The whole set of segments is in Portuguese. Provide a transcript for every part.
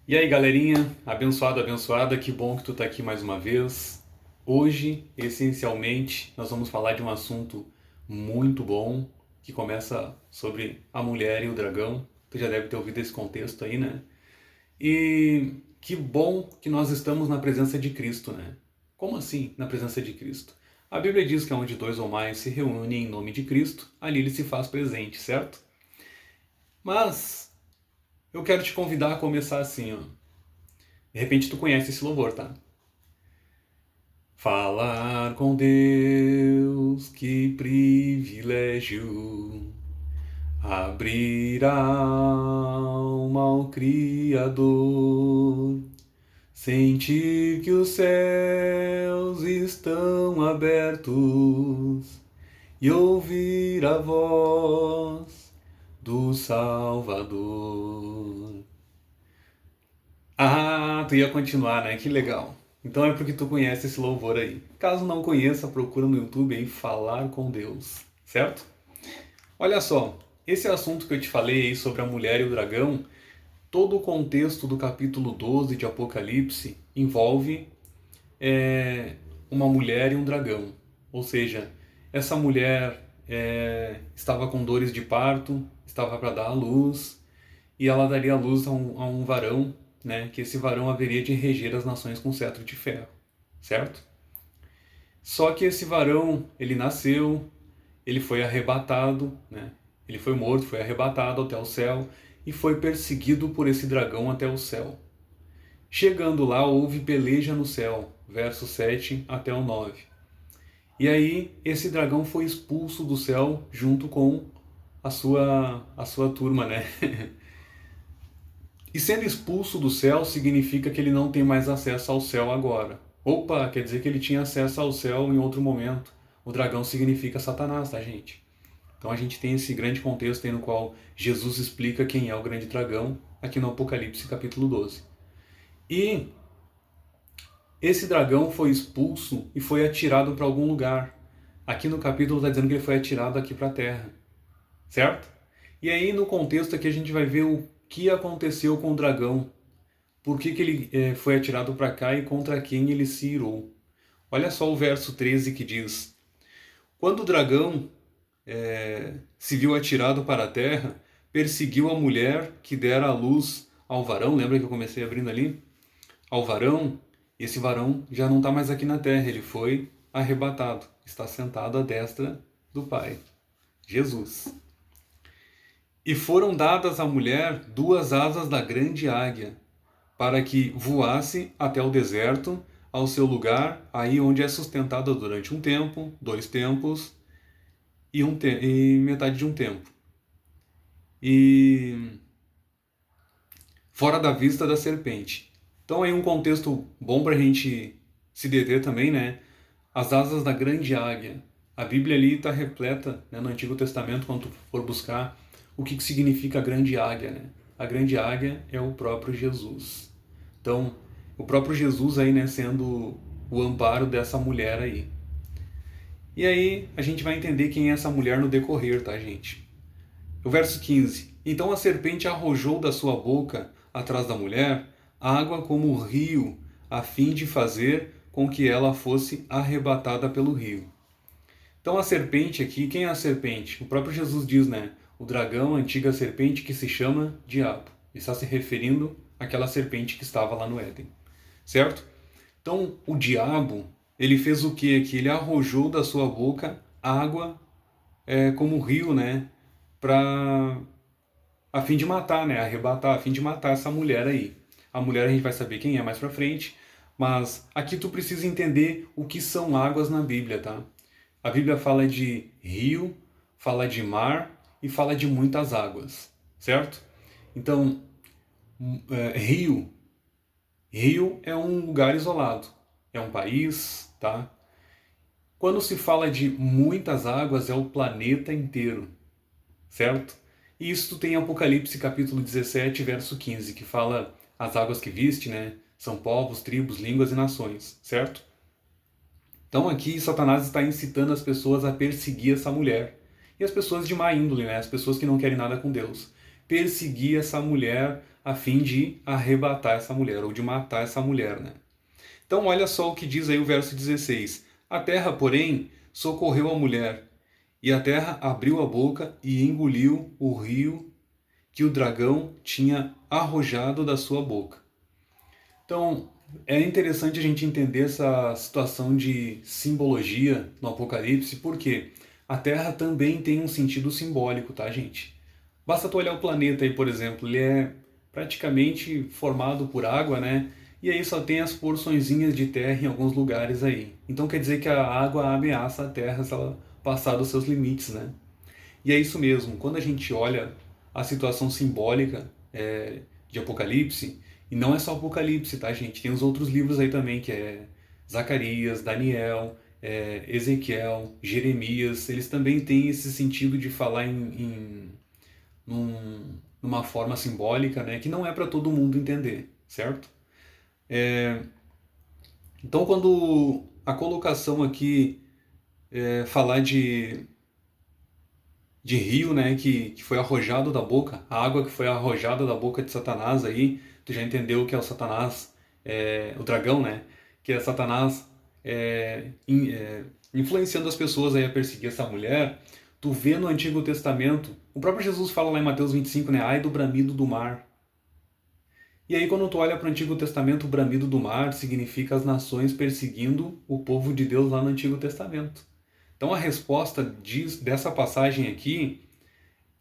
E aí, galerinha, abençoado, abençoada, que bom que tu tá aqui mais uma vez. Hoje, essencialmente, nós vamos falar de um assunto muito bom, que começa sobre a mulher e o dragão. Tu já deve ter ouvido esse contexto aí, né? E que bom que nós estamos na presença de Cristo, né? Como assim, na presença de Cristo? A Bíblia diz que onde dois ou mais se reúnem em nome de Cristo, ali ele se faz presente, certo? Mas eu quero te convidar a começar assim, ó. De repente tu conhece esse louvor, tá? Falar com Deus, que privilégio. Abrir a alma ao Criador. Sentir que os céus estão abertos e ouvir a voz do Salvador. Ah, tu ia continuar, né? Que legal. Então é porque tu conhece esse louvor aí. Caso não conheça, procura no YouTube aí Falar com Deus, certo? Olha só, esse assunto que eu te falei aí sobre a mulher e o dragão, todo o contexto do capítulo 12 de Apocalipse envolve uma mulher e um dragão. Ou seja, essa mulher estava com dores de parto, estava para dar à luz, e ela daria à luz a um varão, né, que esse varão haveria de reger as nações com cetro de ferro, certo? Só que esse varão, ele nasceu, ele foi arrebatado, né? Ele foi morto, foi arrebatado até o céu e foi perseguido por esse dragão até o céu. Chegando lá, houve peleja no céu, verso 7 até o 9. E aí, esse dragão foi expulso do céu junto com a sua turma, né? E sendo expulso do céu significa que ele não tem mais acesso ao céu agora. Opa, quer dizer que ele tinha acesso ao céu em outro momento. O dragão significa Satanás, tá, gente? Então a gente tem esse grande contexto aí no qual Jesus explica quem é o grande dragão aqui no Apocalipse capítulo 12. E esse dragão foi expulso e foi atirado para algum lugar. Aqui no capítulo está dizendo que ele foi atirado aqui para a terra, certo? E aí no contexto aqui a gente vai ver o que aconteceu com o dragão. Por que ele foi atirado para cá e contra quem ele se irou. Olha só o verso 13 que diz: Quando o dragão se viu atirado para a terra, perseguiu a mulher que dera a luz ao varão. Lembra que eu comecei abrindo ali? Ao varão. Esse varão já não está mais aqui na terra, ele foi arrebatado. Está sentado à destra do Pai, Jesus. E foram dadas à mulher duas asas da grande águia, para que voasse até o deserto, ao seu lugar, aí onde é sustentada durante um tempo, 2 tempos e metade de um tempo. E fora da vista da serpente. Então aí um contexto bom para a gente se deter também, né? As asas da grande águia. A Bíblia ali está repleta, né, no Antigo Testamento, quando tu for buscar o que significa a grande águia, né? A grande águia é o próprio Jesus. Então, o próprio Jesus aí, né, sendo o amparo dessa mulher aí. E aí a gente vai entender quem é essa mulher no decorrer, tá, gente? O verso 15. Então a serpente arrojou da sua boca, atrás da mulher, água como o rio, a fim de fazer com que ela fosse arrebatada pelo rio. Então a serpente aqui, quem é a serpente? O próprio Jesus diz, né? O dragão, a antiga serpente que se chama diabo. Ele está se referindo àquela serpente que estava lá no Éden. Certo? Então o diabo, ele fez o que aqui? Ele arrojou da sua boca água como rio, né? A fim de matar, né? Arrebatar, a fim de matar essa mulher aí. A mulher a gente vai saber quem é mais pra frente, mas aqui tu precisa entender o que são águas na Bíblia, tá? A Bíblia fala de rio, fala de mar e fala de muitas águas, certo? Então, rio. Rio é um lugar isolado, é um país, tá? Quando se fala de muitas águas, é o planeta inteiro, certo? E isso tem Apocalipse capítulo 17, verso 15, que fala as águas que viste, né? São povos, tribos, línguas e nações, certo? Então aqui Satanás está incitando as pessoas a perseguir essa mulher. E as pessoas de má índole, né? As pessoas que não querem nada com Deus. Perseguir essa mulher a fim de arrebatar essa mulher, ou de matar essa mulher, né? Então olha só o que diz aí o verso 16. A terra, porém, socorreu a mulher, e a terra abriu a boca e engoliu o rio que o dragão tinha arrojado da sua boca. Então, é interessante a gente entender essa situação de simbologia no Apocalipse, porque a Terra também tem um sentido simbólico, tá, gente? Basta tu olhar o planeta aí, por exemplo, ele é praticamente formado por água, né? E aí só tem as porçõezinhas de terra em alguns lugares aí. Então quer dizer que a água ameaça a Terra se ela passar dos seus limites, né? E é isso mesmo, quando a gente olha a situação simbólica de Apocalipse, e não é só Apocalipse, tá, gente? Tem os outros livros aí também, que é Zacarias, Daniel, Ezequiel, Jeremias, eles também têm esse sentido de falar numa forma simbólica, né, que não é para todo mundo entender, certo? Então, quando a colocação aqui falar de rio, né, que foi arrojado da boca, a água que foi arrojada da boca de Satanás aí, tu já entendeu que é o Satanás, o dragão, né, que é Satanás influenciando as pessoas aí a perseguir essa mulher. Tu vê no Antigo Testamento, o próprio Jesus fala lá em Mateus 25, né, ai do bramido do mar. E aí quando tu olha para o Antigo Testamento, o bramido do mar significa as nações perseguindo o povo de Deus lá no Antigo Testamento. Então a resposta dessa passagem aqui,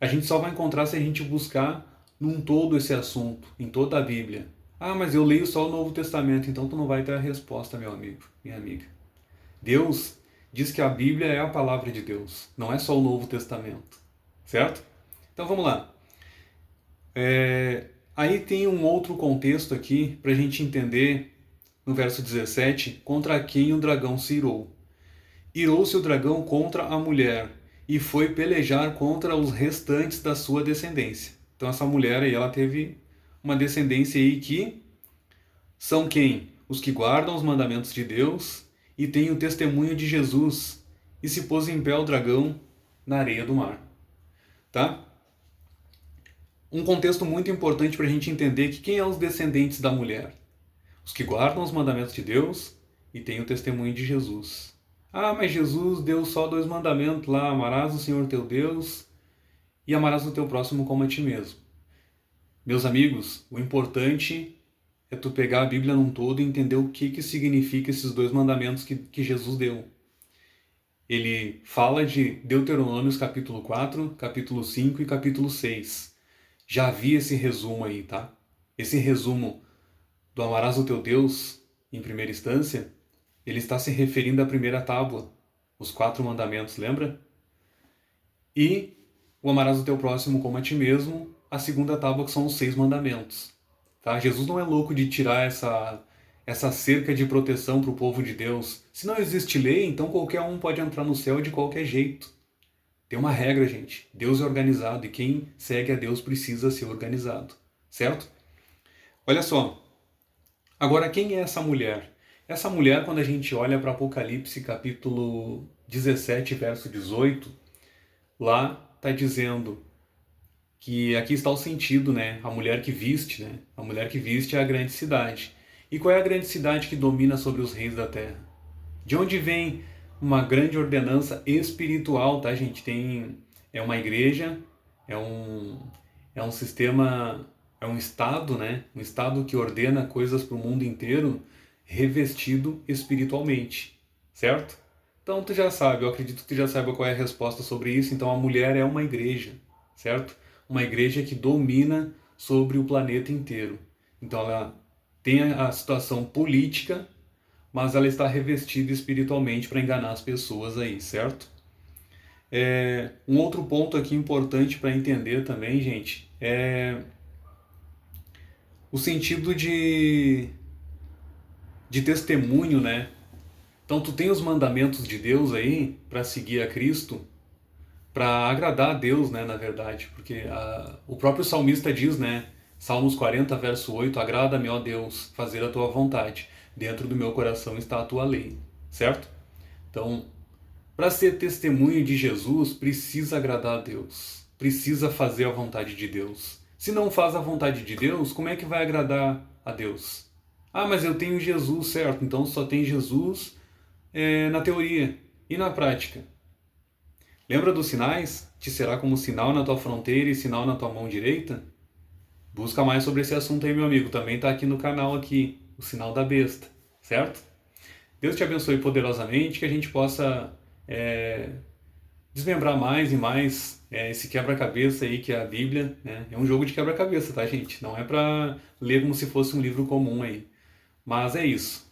a gente só vai encontrar se a gente buscar num todo esse assunto, em toda a Bíblia. Ah, mas eu leio só o Novo Testamento, então tu não vai ter a resposta, meu amigo, minha amiga. Deus diz que a Bíblia é a palavra de Deus, não é só o Novo Testamento, certo? Então vamos lá. Aí tem um outro contexto aqui para a gente entender, no verso 17, contra quem o dragão se irou. Irou-se o dragão contra a mulher e foi pelejar contra os restantes da sua descendência. Então essa mulher aí, ela teve uma descendência aí que são quem? Os que guardam os mandamentos de Deus e têm o testemunho de Jesus, e se pôs em pé o dragão na areia do mar. Tá? Um contexto muito importante para a gente entender que quem é os descendentes da mulher? Os que guardam os mandamentos de Deus e têm o testemunho de Jesus. Ah, mas Jesus deu só 2 mandamentos lá, amarás o Senhor teu Deus e amarás o teu próximo como a ti mesmo. Meus amigos, o importante é tu pegar a Bíblia num todo e entender o que significa esses 2 mandamentos que Jesus deu. Ele fala de Deuteronômios capítulo 4, capítulo 5 e capítulo 6. Já vi esse resumo aí, tá? Esse resumo do amarás o teu Deus, em primeira instância, ele está se referindo à primeira tábua, os 4 mandamentos, lembra? E o amarás o teu próximo como a ti mesmo, a segunda tábua, que são os 6 mandamentos. Tá? Jesus não é louco de tirar essa cerca de proteção para o povo de Deus. Se não existe lei, então qualquer um pode entrar no céu de qualquer jeito. Tem uma regra, gente. Deus é organizado e quem segue a Deus precisa ser organizado. Certo? Olha só. Agora, quem é essa mulher? Essa mulher, quando a gente olha para Apocalipse capítulo 17, verso 18, lá está dizendo que aqui está o sentido, né? A mulher que viste, né? A mulher que viste é a grande cidade. E qual é a grande cidade que domina sobre os reis da terra? De onde vem uma grande ordenança espiritual, tá, gente? É uma igreja, é um sistema, é um estado, né? Um estado que ordena coisas para o mundo inteiro, revestido espiritualmente, certo? Então tu já sabe, eu acredito que tu já saiba qual é a resposta sobre isso. Então a mulher é uma igreja, certo? Uma igreja que domina sobre o planeta inteiro. Então ela tem a situação política, mas ela está revestida espiritualmente para enganar as pessoas aí, certo? Um outro ponto aqui importante para entender também, gente, é o sentido de testemunho, né? Então tu tem os mandamentos de Deus aí para seguir a Cristo, para agradar a Deus, né, na verdade, porque o próprio salmista diz, né, Salmos 40, verso 8, agrada-me, ó Deus, fazer a tua vontade, dentro do meu coração está a tua lei, certo? Então, para ser testemunho de Jesus, precisa agradar a Deus, precisa fazer a vontade de Deus. Se não faz a vontade de Deus, como é que vai agradar a Deus? Ah, mas eu tenho Jesus, certo? Então só tem Jesus na teoria e na prática. Lembra dos sinais? Te será como sinal na tua fronteira e sinal na tua mão direita? Busca mais sobre esse assunto aí, meu amigo. Também está aqui no canal aqui, o sinal da besta, certo? Deus te abençoe poderosamente, que a gente possa desmembrar mais e mais esse quebra-cabeça aí que é a Bíblia, né? É um jogo de quebra-cabeça, tá, gente? Não é para ler como se fosse um livro comum aí. Mas é isso.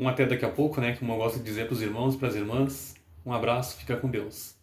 Até daqui a pouco, né? Como eu gosto de dizer para os irmãos e para as irmãs. Um abraço, fica com Deus.